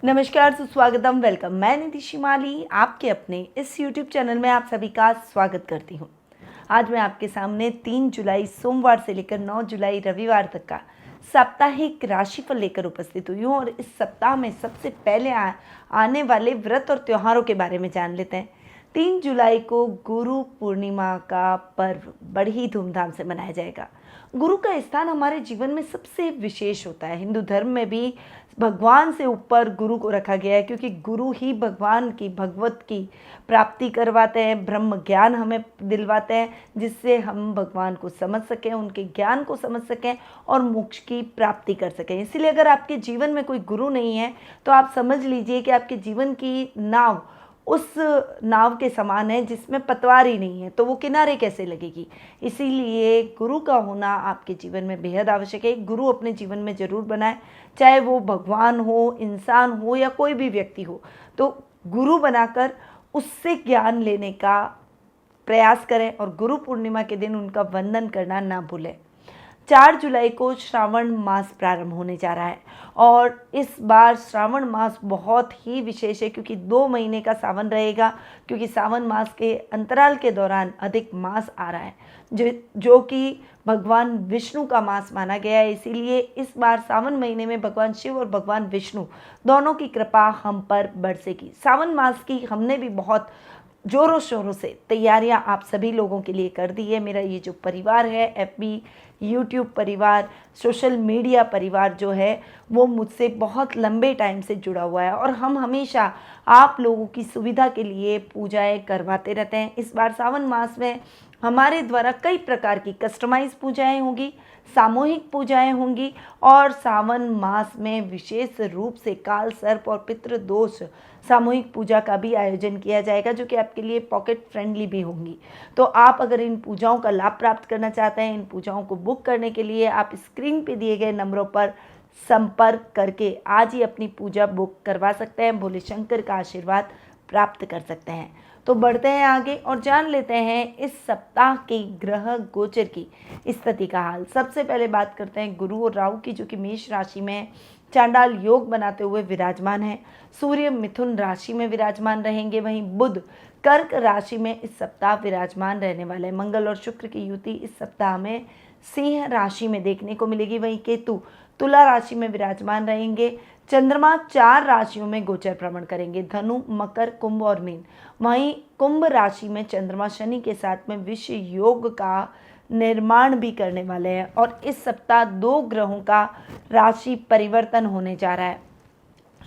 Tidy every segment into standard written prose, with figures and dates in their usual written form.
नमस्कार, सुस्वागतम, वेलकम। मैं निधि शिमाली आपके अपने इस YouTube चैनल में आप सभी का स्वागत करती हूँ। आज मैं आपके सामने 3 जुलाई सोमवार से लेकर 9 जुलाई रविवार तक का साप्ताहिक राशिफल लेकर उपस्थित हुई हूँ और इस सप्ताह में सबसे पहले आने वाले व्रत और त्योहारों के बारे में जान लेते हैं। 3 जुलाई को गुरु पूर्णिमा का पर्व बड़ी धूमधाम से मनाया जाएगा। गुरु का स्थान हमारे जीवन में सबसे विशेष होता है। हिंदू धर्म में भी भगवान से ऊपर गुरु को रखा गया है, क्योंकि गुरु ही भगवान की भगवत की प्राप्ति करवाते हैं, ब्रह्म ज्ञान हमें दिलवाते हैं, जिससे हम भगवान को समझ सकें, उनके ज्ञान को समझ सकें और मोक्ष की प्राप्ति कर सकें। इसीलिए अगर आपके जीवन में कोई गुरु नहीं है तो आप समझ लीजिए कि आपके जीवन की नाव उस नाव के समान है जिसमें पतवार ही नहीं है, तो वो किनारे कैसे लगेगी। इसीलिए गुरु का होना आपके जीवन में बेहद आवश्यक है। गुरु अपने जीवन में ज़रूर बनाए, चाहे वो भगवान हो, इंसान हो या कोई भी व्यक्ति हो, तो गुरु बनाकर उससे ज्ञान लेने का प्रयास करें और गुरु पूर्णिमा के दिन उनका वंदन करना ना भूलें। 4 जुलाई को श्रावण मास प्रारंभ होने जा रहा है और इस बार श्रावण मास बहुत ही विशेष है, क्योंकि 2 महीने का सावन रहेगा, क्योंकि सावन मास के अंतराल के दौरान अधिक मास आ रहा है जो कि भगवान विष्णु का मास माना गया है। इसीलिए इस बार सावन महीने में भगवान शिव और भगवान विष्णु दोनों की कृपा हम पर बरसेगी। सावन मास की हमने भी बहुत ज़ोरों शोरों से तैयारियां आप सभी लोगों के लिए कर दी है। मेरा ये जो परिवार है, एफबी, यूट्यूब परिवार, सोशल मीडिया परिवार जो है, वो मुझसे बहुत लंबे टाइम से जुड़ा हुआ है और हम हमेशा आप लोगों की सुविधा के लिए पूजाएं करवाते रहते हैं। इस बार सावन मास में हमारे द्वारा कई प्रकार की कस्टमाइज पूजाएं होंगी, सामूहिक पूजाएं होंगी और सावन मास में विशेष रूप से काल सर्प और पितृदोष सामूहिक पूजा का भी आयोजन किया जाएगा, जो कि आपके लिए पॉकेट फ्रेंडली भी होंगी। तो आप अगर इन पूजाओं का लाभ प्राप्त करना चाहते हैं, इन पूजाओं को बुक करने के लिए आप स्क्रीन पे दिए गए नंबरों पर संपर्क करके आज ही अपनी पूजा बुक करवा सकते हैं, भोले शंकर का आशीर्वाद प्राप्त कर सकते हैं। तो बढ़ते हैं आगे और जान लेते हैं इस सप्ताह के ग्रह गोचर की स्थिति का हाल। सबसे पहले बात करते हैं गुरु और राहु की, जो कि मेष राशि में चांडाल योग बनाते हुए विराजमान है। सूर्य मिथुन राशि में विराजमान रहेंगे, वहीं बुध कर्क राशि में इस सप्ताह विराजमान रहने वाले। मंगल और शुक्र की युति इस सप्ताह में सिंह राशि में देखने को मिलेगी, वहीं केतु तुला राशि में विराजमान रहेंगे। चंद्रमा 4 राशियों में गोचर भ्रमण करेंगे, धनु, मकर, कुंभ और मीन। वहीं कुंभ राशि में चंद्रमा शनि के साथ में विश्व योग का निर्माण भी करने वाले हैं और इस सप्ताह 2 ग्रहों का राशि परिवर्तन होने जा रहा है।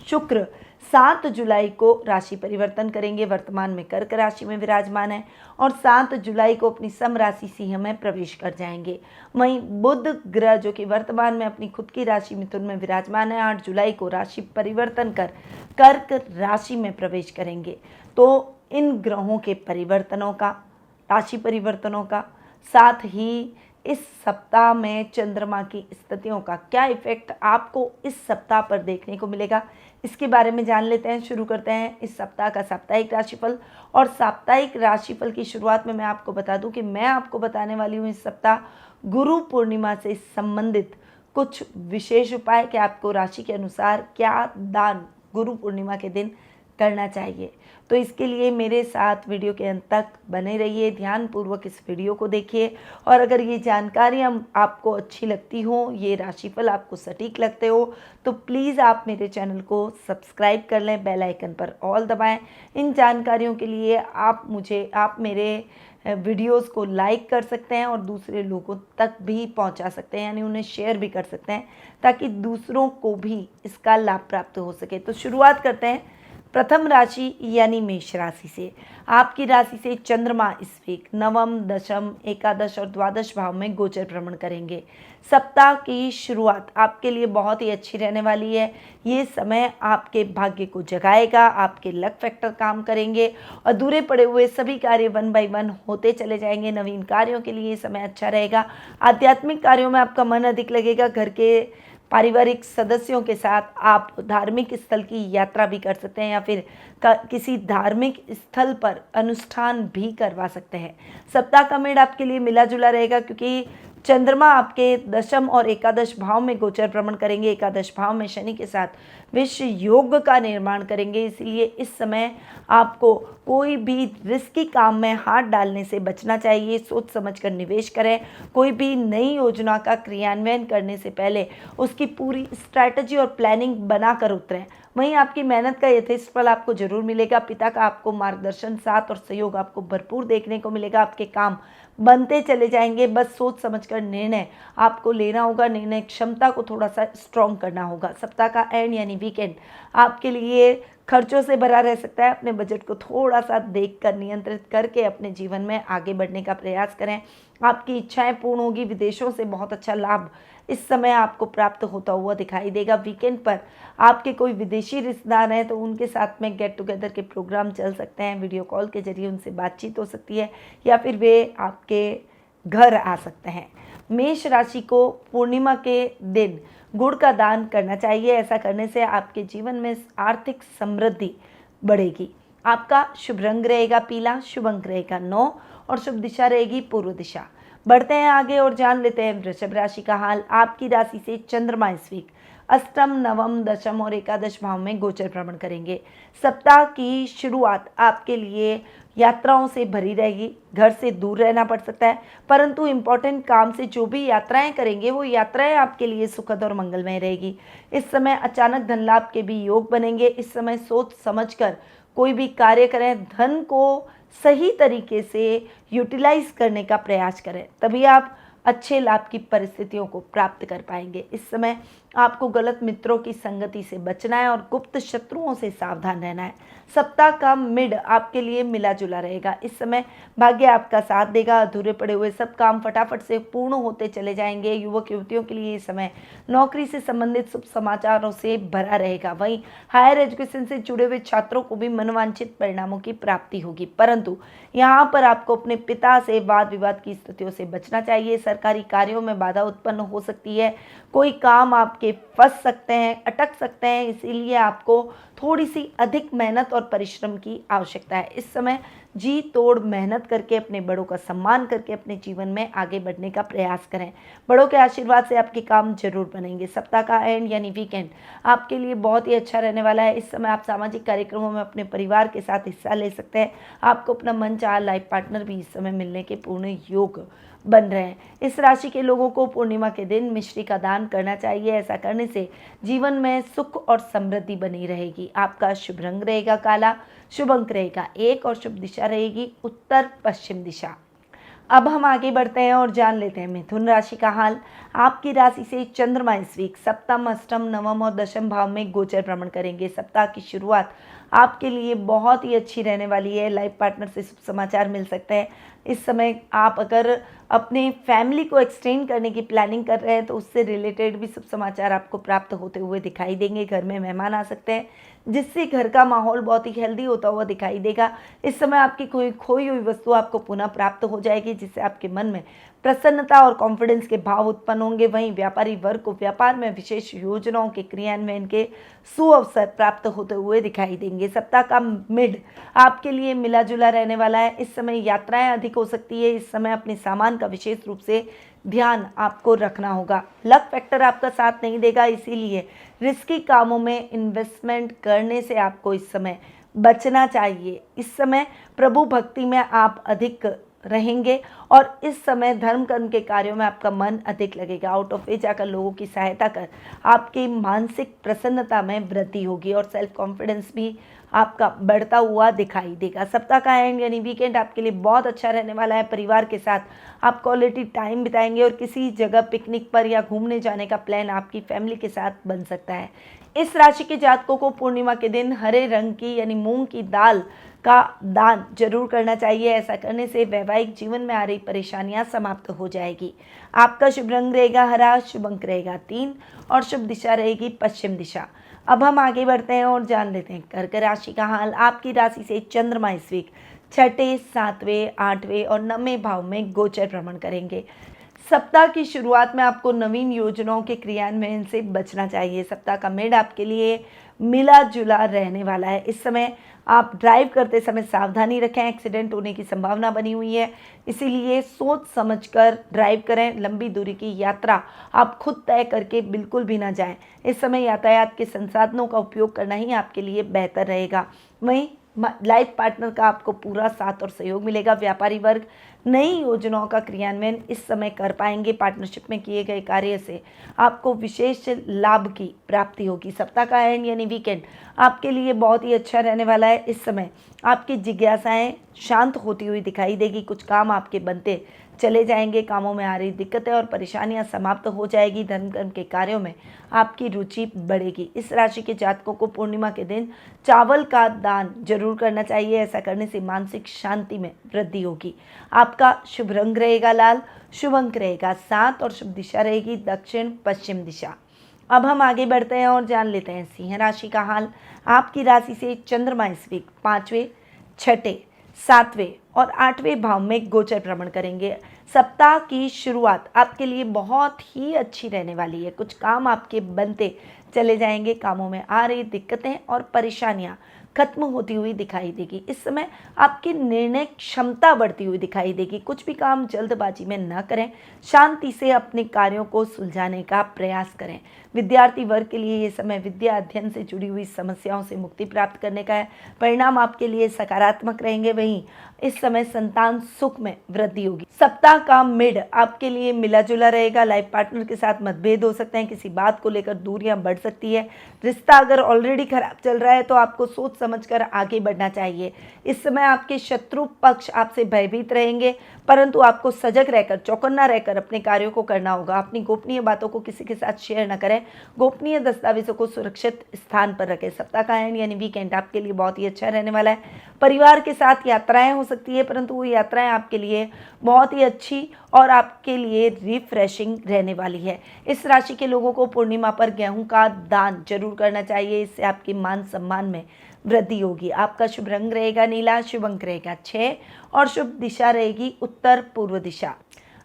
शुक्र 7 जुलाई को राशि परिवर्तन करेंगे, वर्तमान में कर्क राशि में विराजमान है और 7 जुलाई को अपनी सम राशि सिंह में प्रवेश कर जाएंगे। वहीं बुध ग्रह, जो कि वर्तमान में अपनी खुद की राशि मिथुन में विराजमान है, 8 जुलाई को राशि परिवर्तन कर कर्क राशि में प्रवेश करेंगे। तो इन ग्रहों के परिवर्तनों का, राशि परिवर्तनों का, साथ ही इस सप्ताह में चंद्रमा की स्थितियों का क्या इफेक्ट आपको इस सप्ताह पर देखने को मिलेगा, इसके बारे में जान लेते हैं। शुरू करते हैं इस सप्ताह का साप्ताहिक राशिफल। और साप्ताहिक राशिफल की शुरुआत में मैं आपको बता दूं कि मैं आपको बताने वाली हूं इस सप्ताह गुरु पूर्णिमा से संबंधित कुछ विशेष उपाय कि आपको राशि के अनुसार क्या दान गुरु पूर्णिमा के दिन करना चाहिए। तो इसके लिए मेरे साथ वीडियो के अंत तक बने रहिए, ध्यानपूर्वक इस वीडियो को देखिए और अगर ये जानकारियाँ आपको अच्छी लगती हो, ये राशिफल आपको सटीक लगते हो, तो प्लीज़ आप मेरे चैनल को सब्सक्राइब कर लें, बेल आइकन पर ऑल दबाएं। इन जानकारियों के लिए आप मेरे वीडियोस को लाइक कर सकते हैं और दूसरे लोगों तक भी पहुंचा सकते हैं, यानी उन्हें शेयर भी कर सकते हैं, ताकि दूसरों को भी इसका लाभ प्राप्त हो सके। तो शुरुआत करते हैं प्रथम राशि यानी मेष राशि से। आपकी राशि से चंद्रमा इस वीक नवम, दशम, एकादश और द्वादश भाव में गोचर भ्रमण करेंगे। सप्ताह की शुरुआत आपके लिए बहुत ही अच्छी रहने वाली है। ये समय आपके भाग्य को जगाएगा, आपके लक फैक्टर काम करेंगे, अधूरे पड़े हुए सभी कार्य 1 बाय 1 होते चले जाएंगे। नवीन कार्यों के लिए ये समय अच्छा रहेगा। आध्यात्मिक कार्यों में आपका मन अधिक लगेगा। घर के पारिवारिक सदस्यों के साथ आप धार्मिक स्थल की यात्रा भी कर सकते हैं या फिर किसी धार्मिक स्थल पर अनुष्ठान भी करवा सकते हैं। सप्ताह का मेड़ आपके लिए मिला जुला रहेगा, क्योंकि चंद्रमा आपके दशम और एकादश भाव में गोचर भ्रमण करेंगे। एकादश भाव में शनि के साथ विश्व योग का निर्माण करेंगे, इसलिए इस समय आपको कोई भी रिस्की काम में हाथ डालने से बचना चाहिए। सोच समझकर निवेश करें। कोई भी नई योजना का क्रियान्वयन करने से पहले उसकी पूरी स्ट्रैटेजी और प्लानिंग बनाकर उतरें। वहीं आपकी मेहनत का यथेष्ट फल आपको जरूर मिलेगा। पिता का आपको मार्गदर्शन, साथ और सहयोग आपको भरपूर देखने को मिलेगा। आपके काम बनते चले जाएंगे। बस सोच समझकर निर्णय आपको लेना होगा। निर्णय क्षमता को थोड़ा सा स्ट्रॉन्ग करना होगा। सप्ताह का एंड यानी वीकेंड आपके लिए खर्चों से भरा रह सकता है। अपने बजट को थोड़ा सा देखकर नियंत्रित करके अपने जीवन में आगे बढ़ने का प्रयास करें। आपकी इच्छाएं पूर्ण होगी। विदेशों से बहुत अच्छा लाभ इस समय आपको प्राप्त होता हुआ दिखाई देगा। वीकेंड पर आपके कोई विदेशी रिश्तेदार हैं तो उनके साथ में गेट टुगेदर के प्रोग्राम चल सकते हैं। वीडियो कॉल के जरिए उनसे बातचीत हो सकती है या फिर वे आपके घर आ सकते हैं। मेष राशि को पूर्णिमा के दिन गुड़ का दान करना चाहिए। ऐसा करने से आपके जीवन में आर्थिक समृद्धि बढ़ेगी। आपका शुभ रंग रहेगा पीला, शुभ अंक रहेगा 9 और शुभ दिशा रहेगी पूर्व दिशा। बढ़ते हैं आगे और जान लेते हैं वृषभ राशि का हाल। आपकी राशि से चंद्रमा इस वीक अष्टम, नवम, दशम और एकादश भाव में गोचर भ्रमण करेंगे। सप्ताह की शुरुआत आपके लिए यात्राओं से भरी रहेगी। घर से दूर रहना पड़ सकता है, परंतु इम्पोर्टेंट काम से जो भी यात्राएं करेंगे वो यात्राएं आपके लिए सुखद और मंगलमय रहेगी। इस समय अचानक धन लाभ के भी योग बनेंगे। इस समय सोच समझकर कोई भी कार्य करें। धन को सही तरीके से यूटिलाइज करने का प्रयास करें, तभी आप अच्छे लाभ की परिस्थितियों को प्राप्त कर पाएंगे। इस समय आपको गलत मित्रों की संगति से बचना है और गुप्त शत्रुओं से सावधान रहना है। सप्ताह का मिड आपके लिए मिला जुला रहेगा। इस समय भाग्य आपका साथ देगा। अधूरे पड़े हुए सब काम फटाफट से पूर्ण होते चले जाएंगे। युवक युवतियों के लिए ये समय नौकरी से संबंधित शुभ समाचारों से भरा रहेगा। वहीं हायर एजुकेशन से जुड़े हुए छात्रों को भी मनोवांछित परिणामों की प्राप्ति होगी, परंतु यहाँ पर आपको अपने पिता से वाद विवाद की स्थितियों से बचना चाहिए। सरकारी कार्यों में बाधा उत्पन्न हो सकती है। कोई काम आपके फंस सकते हैं, अटक सकते हैं, इसीलिए आपको थोड़ी सी अधिक मेहनत और परिश्रम की आवश्यकता है। इस समय जी तोड़ मेहनत करके अपने बड़ों का सम्मान करके अपने जीवन में आगे बढ़ने का प्रयास करें। बड़ों के आशीर्वाद से आपके काम जरूर बनेंगे। सप्ताह का एंड यानी वीकेंड आपके लिए बहुत ही अच्छा रहने वाला है। इस समय आप सामाजिक कार्यक्रमों में अपने परिवार के साथ हिस्सा ले सकते हैं। आपको अपना मनचाहा लाइफ पार्टनर भी इस समय मिलने के पूर्ण योग बन रहे हैं। इस राशि के लोगों को पूर्णिमा के दिन मिश्री का दान करना चाहिए। ऐसा करने से जीवन में सुख और समृद्धि बनी रहेगी। आपका शुभ रंग रहेगा काला, शुभ अंक रहेगा 1 और शुभ दिशा रहेगी उत्तर पश्चिम दिशा। अब हम आगे बढ़ते हैं और जान लेते हैं मिथुन राशि का हाल। आपकी राशि से चंद्रमा इस वीक सप्तम, अष्टम, नवम और दशम भाव में गोचर भ्रमण करेंगे। सप्ताह की शुरुआत आपके लिए बहुत ही अच्छी रहने वाली है। लाइफ पार्टनर से शुभ समाचार मिल सकते हैं। इस समय आप अगर अपने फैमिली को एक्सटेंड करने की प्लानिंग कर रहे हैं तो उससे रिलेटेड भी शुभ समाचार आपको प्राप्त होते हुए दिखाई देंगे। घर में मेहमान आ सकते हैं, जिससे घर का माहौल बहुत ही हेल्दी होता हुआ दिखाई देगा। इस समय आपकी कोई खोई हुई वस्तु आपको पुनः प्राप्त हो जाएगी, जिससे आपके मन में प्रसन्नता और कॉन्फिडेंस के भाव उत्पन्न होंगे। वहीं व्यापारी वर्ग को व्यापार में विशेष योजनाओं के क्रियान्वयन के सुअवसर प्राप्त होते हुए दिखाई देंगे। सप्ताह का मिड आपके लिए मिला जुला रहने वाला है। इस समय यात्राएं अधिक हो सकती है। इस समय अपने सामान का विशेष रूप से ध्यान आपको रखना होगा। लक फैक्टर आपका साथ नहीं देगा, इसीलिए रिस्की कामों में इन्वेस्टमेंट करने से आपको इस समय बचना चाहिए। इस समय प्रभु भक्ति में आप अधिक रहेंगे और इस समय धर्म कर्म के कार्यों में आपका मन अधिक लगेगा। आउट ऑफ वे जाकर लोगों की सहायता कर आपकी मानसिक प्रसन्नता में वृद्धि होगी और सेल्फ कॉन्फिडेंस भी आपका बढ़ता हुआ दिखाई देगा। सप्ताह का एंड यानी वीकेंड आपके लिए बहुत अच्छा रहने वाला है। परिवार के साथ आप क्वालिटी टाइम बिताएंगे और किसी जगह पिकनिक पर या घूमने जाने का प्लान आपकी फैमिली के साथ बन सकता है। इस राशि के जातकों को पूर्णिमा के दिन हरे रंग की यानी मूंग की दाल का दान जरूर करना चाहिए। ऐसा करने से वैवाहिक जीवन में आ रही परेशानियां समाप्त हो जाएगी। आपका शुभ रंग रहेगा हरा, शुभ अंक रहेगा 3 और शुभ दिशा रहेगी पश्चिम दिशा। अब हम आगे बढ़ते हैं और जान लेते हैं कर्क राशि का हाल। आपकी राशि से चंद्रमा इस वीक छठे, 7वें, 8वें और 9वें भाव में गोचर भ्रमण करेंगे। सप्ताह की शुरुआत में आपको नवीन योजनाओं के क्रियान्वयन से बचना चाहिए। सप्ताह का मिड आपके लिए मिला जुला रहने वाला है। इस समय आप ड्राइव करते समय सावधानी रखें, एक्सीडेंट होने की संभावना बनी हुई है, इसीलिए सोच समझकर ड्राइव करें। लंबी दूरी की यात्रा आप खुद तय करके बिल्कुल भी ना जाएं। इस समय यातायात के संसाधनों का उपयोग करना ही आपके लिए बेहतर रहेगा। वहीं लाइफ पार्टनर का आपको पूरा साथ और सहयोग मिलेगा। व्यापारी वर्ग नई योजनाओं का क्रियान्वयन इस समय कर पाएंगे। पार्टनरशिप में किए गए कार्य से आपको विशेष लाभ की प्राप्ति होगी। सप्ताह का एंड यानी वीकेंड आपके लिए बहुत ही अच्छा रहने वाला है। इस समय आपकी जिज्ञासाएं शांत होती हुई दिखाई देगी। कुछ काम आपके बनते चले जाएंगे। कामों में आ रही दिक्कतें और परेशानियां समाप्त हो जाएगी। धर्म कर्म के कार्यों में आपकी रुचि बढ़ेगी। इस राशि के जातकों को पूर्णिमा के दिन चावल का दान जरूर करना चाहिए। ऐसा करने से मानसिक शांति में वृद्धि होगी। आपका शुभ रंग रहेगा लाल, शुभ अंक रहेगा 7 और शुभ दिशा रहेगी दक्षिण पश्चिम दिशा। अब हम आगे बढ़ते हैं और जान लेते हैं सिंह राशि का हाल। आपकी राशि से चंद्रमा इस वीक 5वें, 6ठे, 7वें और 8वें भाव में गोचर भ्रमण करेंगे। सप्ताह की शुरुआत आपके लिए बहुत ही अच्छी रहने वाली है। कुछ काम आपके बनते चले जाएंगे। कामों में आ रही दिक्कतें और परेशानियां खत्म होती हुई दिखाई देगी। इस समय आपकी निर्णय क्षमता बढ़ती हुई दिखाई देगी। कुछ भी काम जल्दबाजी में न करें, शांति से अपने कार्यों को सुलझाने का प्रयास करें। विद्यार्थी वर्ग के लिए ये समय विद्या अध्ययन से जुड़ी हुई समस्याओं से मुक्ति प्राप्त करने का है। परिणाम आपके लिए सकारात्मक रहेंगे। वहीं इस समय संतान सुख में वृद्धि होगी। सप्ताह का मिड आपके लिए मिला जुला रहेगा। लाइफ पार्टनर के साथ मतभेद हो सकते हैं। किसी बात को लेकर दूरियां बढ़ सकती है। रिश्ता अगर ऑलरेडी खराब चल रहा है तो आपको सोच समझकर आगे बढ़ना चाहिए। इस समय आपके शत्रु पक्ष आपसे भयभीत रहेंगे, परंतु आपको सजग रहकर, चौकन्ना रहकर अपने कार्यों को करना होगा। अपनी गोपनीय बातों को किसी के साथ शेयर न करें। गोपनीय दस्तावेजों को सुरक्षित स्थान पर रखें। सप्ताह का एंड यानी वीकेंड आपके लिए बहुत ही अच्छा रहने वाला है। परिवार के साथ यात्राएं हो सकती है, परंतु वो यात्राएं आपके लिए बहुत ही अच्छी और आपके लिए रिफ्रेशिंग रहने वाली है। इस राशि के लोगों को पूर्णिमा पर गेहूं का दान जरूर करना चाहिए। इससे आपकी मान सम्मान में वृद्धि होगी। आपका शुभ रंग रहेगा नीला, शुभ अंक रहेगा 6 और शुभ दिशा रहेगी उत्तर पूर्व दिशा।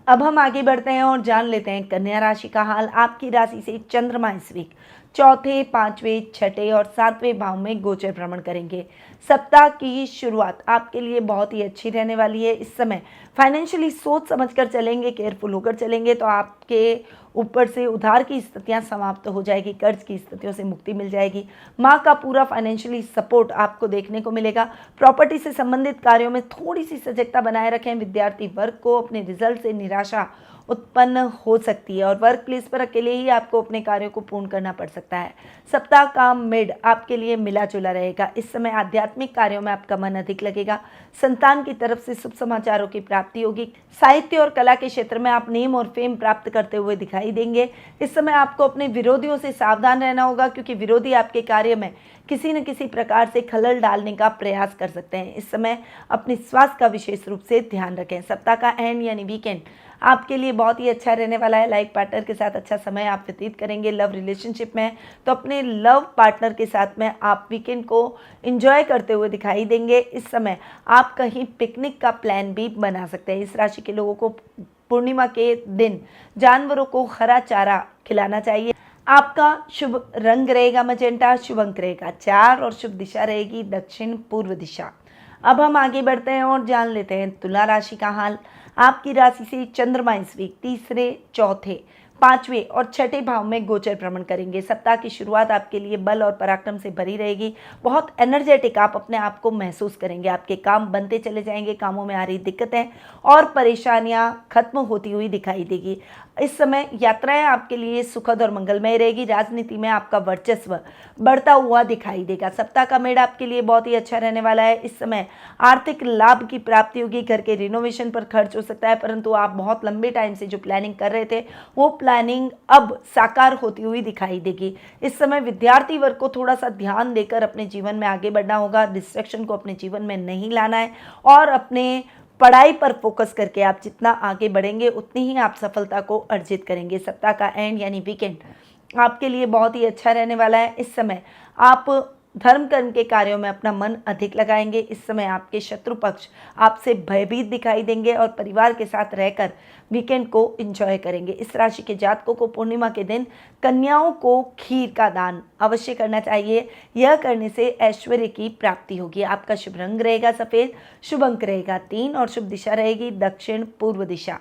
अब हम आगे बढ़ते हैं और जान लेते हैं कन्या राशि का हाल। आपकी राशि से चंद्रमा इस वीक 4थे, 5वें, 6ठे और 7वें भाव में गोचर भ्रमण करेंगे। सप्ताह की शुरुआत आपके लिए बहुत ही अच्छी रहने वाली है। इस समय फाइनेंशियली सोच समझकर चलेंगे, केयरफुल होकर चलेंगे तो आपके ऊपर से उधार की स्थितियां समाप्त हो जाएगी। कर्ज की स्थितियों से मुक्ति मिल जाएगी। माँ का पूरा फाइनेंशियली सपोर्ट आपको देखने को मिलेगा। प्रॉपर्टी से संबंधित कार्यों में थोड़ी सी सजगता बनाए रखें। विद्यार्थी वर्ग को अपने रिजल्ट से निराशा उत्पन्न हो सकती है और वर्क प्लेस पर अकेले ही आपको अपने कार्यों को पूर्ण करना पड़ सकता है। सप्ताह का मिड आपके लिए मिला जुला रहेगा। इस समय आध्यात्मिक कार्यों में आपका मन अधिक लगेगा। संतान की तरफ से शुभ समाचारों की प्राप्ति होगी। साहित्य और कला के क्षेत्र में आप नेम और फेम प्राप्त करते हुए दिखाई देंगे। इस समय आपको अपने विरोधियों से सावधान रहना होगा, क्योंकि विरोधी आपके कार्य में किसी न किसी प्रकार से खलल डालने का प्रयास कर सकते हैं। इस समय अपने स्वास्थ्य का विशेष रूप से ध्यान रखें। सप्ताह का एंड यानी वीकेंड आपके लिए बहुत ही अच्छा रहने वाला है। लाइफ पार्टनर के साथ अच्छा समय आप व्यतीत करेंगे। लव रिलेशनशिप में तो अपने लव पार्टनर के साथ में आप वीकेंड को एंजॉय करते हुए दिखाई देंगे। इस समय आप कहीं पिकनिक का प्लान भी बना सकते हैं। इस राशि के लोगों को पूर्णिमा के दिन जानवरों को हरा चारा खिलाना चाहिए। आपका शुभ रंग रहेगा मजेंटा, शुभ अंक रहेगा 4 और शुभ दिशा रहेगी दक्षिण पूर्व दिशा। अब हम आगे बढ़ते हैं और जान लेते हैं तुला राशि का हाल। आपकी राशि से चंद्रमा इस वीक 3रे, 4थे, 5वें और 6ठे भाव में गोचर भ्रमण करेंगे। सप्ताह की शुरुआत आपके लिए बल और पराक्रम से भरी रहेगी। बहुत एनर्जेटिक आप अपने आप को महसूस करेंगे। आपके काम बनते चले जाएंगे। कामों में आ रही दिक्कतें और परेशानियां खत्म होती हुई दिखाई देगी। इस समय यात्राएं आपके लिए सुखद और मंगलमय रहेगी। राजनीति में आपका वर्चस्व बढ़ता हुआ दिखाई देगा। सप्ताह का मेड़ आपके लिए बहुत ही अच्छा रहने वाला है। इस समय आर्थिक लाभ की प्राप्ति होगी। घर के रिनोवेशन पर खर्च हो सकता है, परंतु आप बहुत लंबे टाइम से जो प्लानिंग कर रहे थे वो प्लानिंग अब साकार होती हुई दिखाई देगी। इस समय विद्यार्थी वर्ग को थोड़ा सा ध्यान देकर अपने जीवन में आगे बढ़ना होगा। डिस्ट्रैक्शन को अपने जीवन में नहीं लाना है और अपने पढ़ाई पर फोकस करके आप जितना आगे बढ़ेंगे उतनी ही आप सफलता को अर्जित करेंगे। सप्ताह का एंड यानी वीकेंड आपके लिए बहुत ही अच्छा रहने वाला है। इस समय आप धर्म कर्म के कार्यों में अपना मन अधिक लगाएंगे। इस समय आपके शत्रु पक्ष आपसे भयभीत दिखाई देंगे और परिवार के साथ रहकर वीकेंड को एंजॉय करेंगे। इस राशि के जातकों को पूर्णिमा के दिन कन्याओं को खीर का दान अवश्य करना चाहिए। यह करने से ऐश्वर्य की प्राप्ति होगी। आपका शुभ रंग रहेगा सफ़ेद, शुभ अंक रहेगा 3 और शुभ दिशा रहेगी दक्षिण पूर्व दिशा।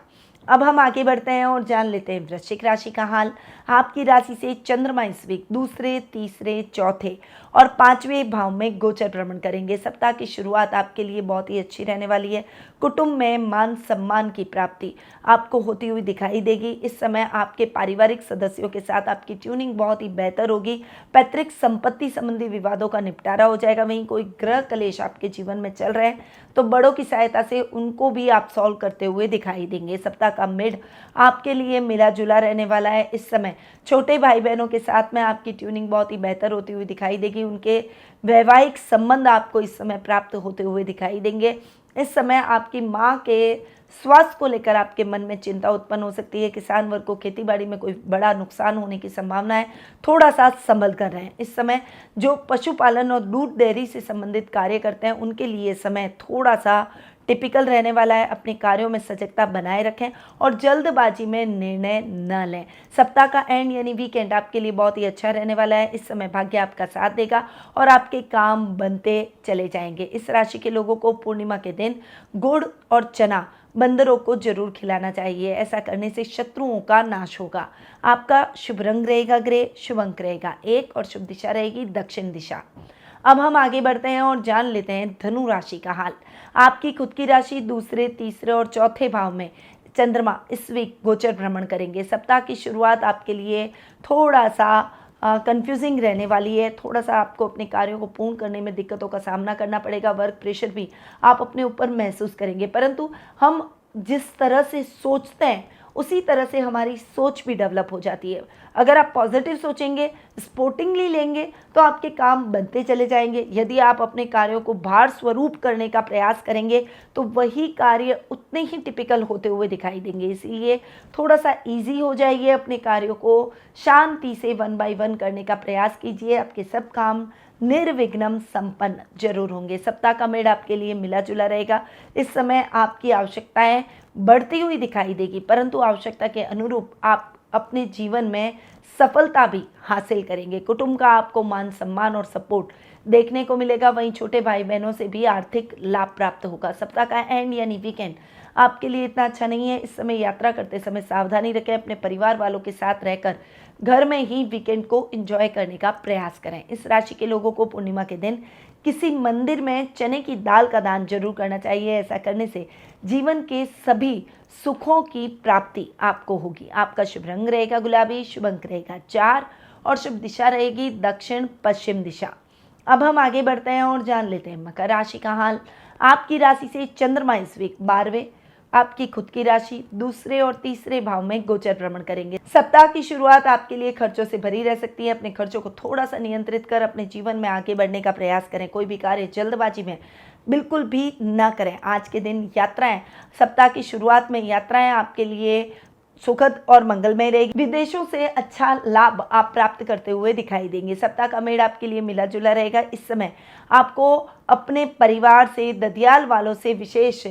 अब हम आगे बढ़ते हैं और जान लेते हैं वृश्चिक राशि का हाल। आपकी राशि से चंद्रमा इस वीक दूसरे, तीसरे, चौथे और 5वें भाव में गोचर भ्रमण करेंगे। सप्ताह की शुरुआत आपके लिए बहुत ही अच्छी रहने वाली है। कुटुंब में मान सम्मान की प्राप्ति आपको होती हुई दिखाई देगी। इस समय आपके पारिवारिक सदस्यों के साथ आपकी ट्यूनिंग बहुत ही बेहतर होगी। पैतृक संपत्ति संबंधी विवादों का निपटारा हो जाएगा। वहीं कोई ग्रह कलेश आपके जीवन में चल रहे हैं तो बड़ों की सहायता से उनको भी आप सॉल्व करते हुए दिखाई देंगे। सप्ताह का मिड आपके लिए मिला जुला रहने वाला है। इस समय छोटे भाई बहनों के साथ में आपकी ट्यूनिंग बहुत ही बेहतर होती हुई दिखाई देगी। उनके वैवाहिक संबंध आपको इस समय प्राप्त होते हुए दिखाई देंगे। इस समय आपकी माँ के स्वास्थ्य को लेकर आपके मन में चिंता उत्पन्न हो सकती है। किसान वर्ग को खेतीबाड़ी में कोई बड़ा नुकसान होने की संभावना है, थोड़ा सा संभल कर रहें। इस समय जो पशुपालन और दूध डेयरी से संबंधित कार्य करते हैं उनके लिए समय थोड़ा सा टिपिकल रहने वाला है। अपने कार्यों में सजगता बनाए रखें और जल्दबाजी में निर्णय न लें। सप्ताह का एंड यानी वीकेंड आपके लिए बहुत ही अच्छा रहने वाला है। इस समय भाग्य आपका साथ देगा और आपके काम बनते चले जाएंगे। इस राशि के लोगों को पूर्णिमा के दिन गुड़ और चना बंदरों को जरूर खिलाना चाहिए। ऐसा करने से शत्रुओं का नाश होगा। आपका शुभ रंग रहेगा ग्रे, शुभ अंक रहेगा 1 और शुभ दिशा रहेगी दक्षिण दिशा। अब हम आगे बढ़ते हैं और जान लेते हैं धनु राशि का हाल। आपकी खुद की राशि दूसरे, तीसरे और चौथे भाव में चंद्रमा इस वीक गोचर भ्रमण करेंगे। सप्ताह की शुरुआत आपके लिए थोड़ा सा कंफ्यूजिंग रहने वाली है। थोड़ा सा आपको अपने कार्यों को पूर्ण करने में दिक्कतों का सामना करना पड़ेगा। वर्क प्रेशर भी आप अपने ऊपर महसूस करेंगे, परंतु हम जिस तरह से सोचते हैं उसी तरह से हमारी सोच भी डेवलप हो जाती है। अगर आप पॉजिटिव सोचेंगे, स्पोर्टिंगली लेंगे तो आपके काम बनते चले जाएंगे। यदि आप अपने कार्यों को भार स्वरूप करने का प्रयास करेंगे तो वही कार्य उतने ही टिपिकल होते हुए दिखाई देंगे। इसीलिए थोड़ा सा इजी हो जाइए। अपने कार्यों को शांति से 1 बाय 1 करने का प्रयास कीजिए। आपके सब काम निर्विघ्नम संपन्न जरूर होंगे। सप्ताह का मेड़ आपके लिए मिला जुला रहेगा। इस समय आपकी आवश्यकताएं बढ़ती हुई दिखाई देगी, परंतु आवश्यकता के अनुरूप आप अपने जीवन में सफलता भी हासिल करेंगे। कुटुंब का आपको मान सम्मान और सपोर्ट देखने को मिलेगा। वहीं छोटे भाई बहनों से भी आर्थिक लाभ प्राप्त होगा। सप्ताह का एंड यानी वीकेंड आपके लिए इतना अच्छा नहीं है। इस समय यात्रा करते समय सावधानी रखें। अपने परिवार वालों के साथ रहकर घर में ही वीकेंड को एंजॉय करने का प्रयास करें। इस राशि के लोगों को पूर्णिमा के दिन किसी मंदिर में चने की दाल का दान जरूर करना चाहिए। ऐसा करने से जीवन के सभी सुखों की प्राप्ति आपको होगी। आपका शुभ रंग रहेगा गुलाबी, शुभ अंक रहेगा 4 और शुभ दिशा रहेगी दक्षिण पश्चिम दिशा। अब हम आगे बढ़ते हैं और जान लेते हैं मकर राशि का हाल। आपकी राशि से चंद्रमा इस वीक 12वें आपकी खुद की राशि दूसरे और तीसरे भाव में गोचर भ्रमण करेंगे। सप्ताह की शुरुआत आपके लिए खर्चों से भरी रह सकती है। अपने खर्चों को थोड़ा सा नियंत्रित कर अपने जीवन में आगे बढ़ने का प्रयास करें। कोई भी कार्य जल्दबाजी में बिल्कुल भी ना करें। आज के दिन यात्राएं, सप्ताह की शुरुआत में यात्राएं आपके लिए सुखद और मंगलमय रहेगी। विदेशों से अच्छा लाभ आप प्राप्त करते हुए दिखाई देंगे। सप्ताह का मेड़ आपके लिए मिला जुला रहेगा। इस समय आपको अपने परिवार से, ददियाल वालों से विशेष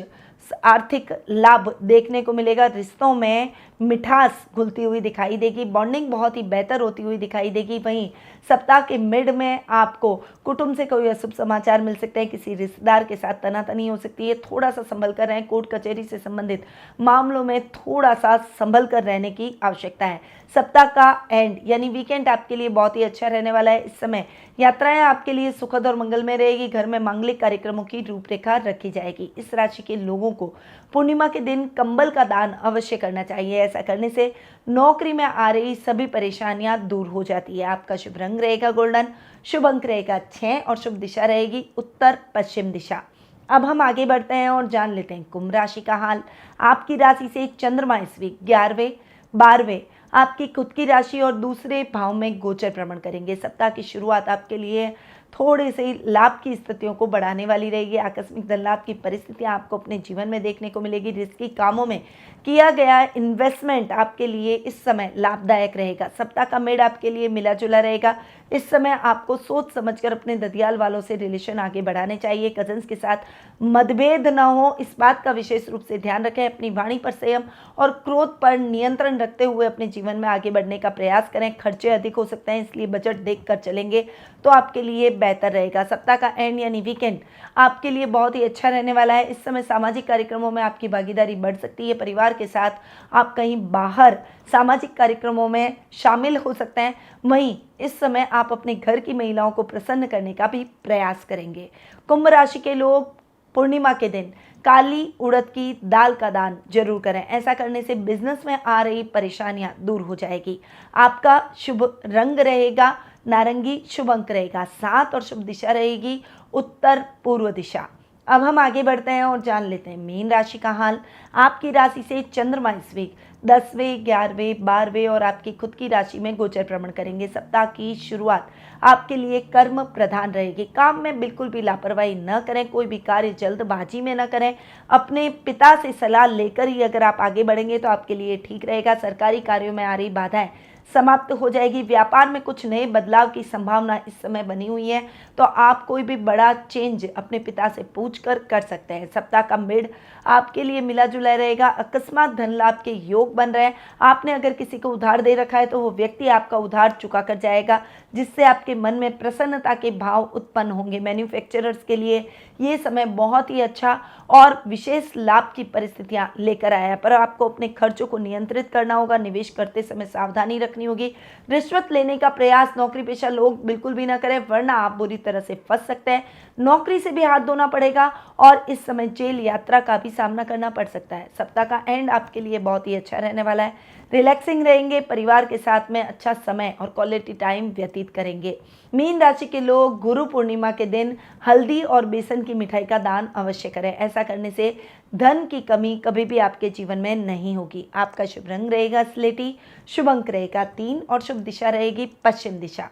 आर्थिक लाभ देखने को मिलेगा। रिश्तों में मिठास घुलती हुई दिखाई देगी। बॉन्डिंग बहुत ही बेहतर होती हुई दिखाई देगी। वहीं सप्ताह के मिड में आपको कुटुंब से कोई अशुभ समाचार मिल सकते हैं। किसी रिश्तेदार के साथ तनातनी हो सकती है। थोड़ा सा संभल कर रहें। कोर्ट कचहरी से संबंधित मामलों में थोड़ा सा संभल कर रहने की आवश्यकता है। सप्ताह का एंड यानी वीकेंड आपके लिए बहुत ही अच्छा रहने वाला है। इस समय यात्राएं आपके लिए सुखद और मंगलमय रहेगी। घर में मांगलिक कार्यक्रमों की रूपरेखा रखी जाएगी। इस राशि के लोगों को पूर्णिमा के दिन कंबल का दान अवश्य करना चाहिए। ऐसा करने से नौकरी में आ रही सभी परेशानियां दूर हो जाती है। आपका शुभ रंग रहेगा गोल्डन, शुभ अंक रहेगा 6 और शुभ दिशा रहेगी उत्तर पश्चिम दिशा। अब हम आगे बढ़ते हैं और जान लेते हैं कुंभ राशि का हाल। आपकी राशि से चंद्रमा इस वीक 11वें 12वें आपकी खुद की राशि और दूसरे भाव में गोचर भ्रमण करेंगे। सप्ताह की शुरुआत आपके लिए थोड़े से लाभ की स्थितियों को बढ़ाने वाली रहेगी। आकस्मिक धन लाभ की परिस्थितियां आपको अपने जीवन में देखने को मिलेगी। रिस्की कामों में किया गया इन्वेस्टमेंट आपके लिए इस समय लाभदायक रहेगा। सप्ताह का मिड आपके लिए मिला जुला रहेगा। इस समय आपको सोच समझकर अपने ददियाल वालों से रिलेशन आगे बढ़ाने चाहिए। कजन्स के साथ मतभेद न हो, इस बात का विशेष रूप से ध्यान रखें। अपनी वाणी पर संयम और क्रोध पर नियंत्रण रखते हुए अपने जीवन में आगे बढ़ने का प्रयास करें। खर्चे अधिक हो सकते हैं, इसलिए बजट देखकर चलेंगे तो आपके लिए बेहतर रहेगा। सप्ताह का एंड यानी वीकेंड आपके लिए बहुत ही अच्छा रहने वाला है। इस समय सामाजिक कार्यक्रमों में आपकी भागीदारी बढ़ सकती है। परिवार के साथ आप कहीं बाहर सामाजिक कार्यक्रमों में शामिल हो सकते हैं। वहीं इस समय आप अपने घर की महिलाओं को प्रसन्न करने का भी प्रयास करेंगे। कुंभ राशि के लोग पूर्णिमा के दिन काली उड़द की दाल का दान जरूर करें। ऐसा करने से बिजनेस में आ रही परेशानियां दूर हो जाएगी। आपका शुभ रंग रहेगा नारंगी, शुभ अंक रहेगा 7 और शुभ दिशा रहेगी उत्तर पूर्व दिशा। अब हम आगे बढ़ते हैं और जान लेते हैं मीन राशि का हाल। आपकी राशि से चंद्रमा इस वीक 10वें, 11वें, 12वें और आपकी खुद की राशि में गोचर भ्रमण करेंगे। सप्ताह की शुरुआत आपके लिए कर्म प्रधान रहेगी। काम में बिल्कुल भी लापरवाही न करें, कोई भी कार्य जल्दबाजी में न करें। अपने पिता से सलाह लेकर ही अगर आप आगे बढ़ेंगे तो आपके लिए ठीक रहेगा। सरकारी कार्यों में आ रही बाधाएं समाप्त हो जाएगी। व्यापार में कुछ नए बदलाव की संभावना इस समय बनी हुई है, तो आप कोई भी बड़ा चेंज अपने पिता से पूछकर कर सकते हैं। सप्ताह का मिड आपके लिए मिला जुला रहेगा। अकस्मात धन लाभ के योग बन रहे हैं। आपने अगर किसी को उधार दे रखा है तो वो व्यक्ति आपका उधार चुका कर जाएगा, जिससे आपके मन में प्रसन्नता के भाव उत्पन्न होंगे। मैन्युफैक्चरर्स के लिए ये समय बहुत ही अच्छा और विशेष लाभ की परिस्थितियां लेकर आया है, पर आपको अपने खर्चों को नियंत्रित करना होगा। निवेश करते समय सावधानी रखनी होगी। रिश्वत लेने का प्रयास नौकरी पेशा लोग बिल्कुल भी ना करें, वरना आप बुरी तरह से फंस सकते हैं। नौकरी से भी हाथ धोना पड़ेगा और इस समय जेल यात्रा का भी सामना करना पड़ सकता है। सप्ताह का एंड आपके लिए बहुत ही अच्छा रहने वाला है। रिलैक्सिंग रहेंगे, परिवार के साथ में अच्छा समय और क्वालिटी टाइम व्यतीत करेंगे। मीन राशि के लोग गुरु पूर्णिमा के दिन हल्दी और बेसन की मिठाई का दान अवश्य करें। ऐसा करने से धन की कमी कभी भी आपके जीवन में नहीं होगी। आपका शुभ रंग रहेगा स्लेटी, शुभ अंक रहेगा 3 और शुभ दिशा रहेगी पश्चिम दिशा।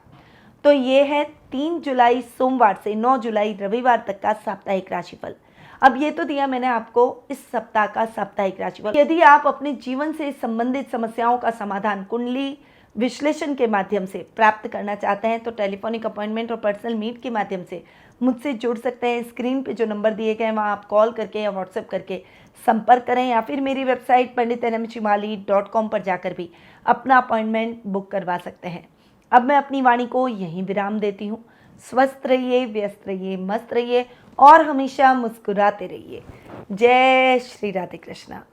तो ये है 3 जुलाई सोमवार से 9 जुलाई रविवार तक का साप्ताहिक राशिफल। अब ये तो दिया मैंने आपको इस सप्ताह का साप्ताहिक राशिफल। यदि आप अपने जीवन से संबंधित समस्याओं का समाधान कुंडली विश्लेषण के माध्यम से प्राप्त करना चाहते हैं तो टेलीफोनिक अपॉइंटमेंट और पर्सनल मीट के माध्यम से मुझसे जुड़ सकते हैं। स्क्रीन पे जो नंबर दिए गए हैं वहाँ आप कॉल करके या व्हाट्सएप करके संपर्क करें, या फिर मेरी वेबसाइट panditnmshimali.com पर जाकर भी अपना अपॉइंटमेंट बुक करवा सकते हैं। अब मैं अपनी वाणी को यहीं विराम देती हूँ। स्वस्थ रहिए, व्यस्त रहिए, मस्त रहिए और हमेशा मुस्कुराते रहिए। जय श्री राधे कृष्णा।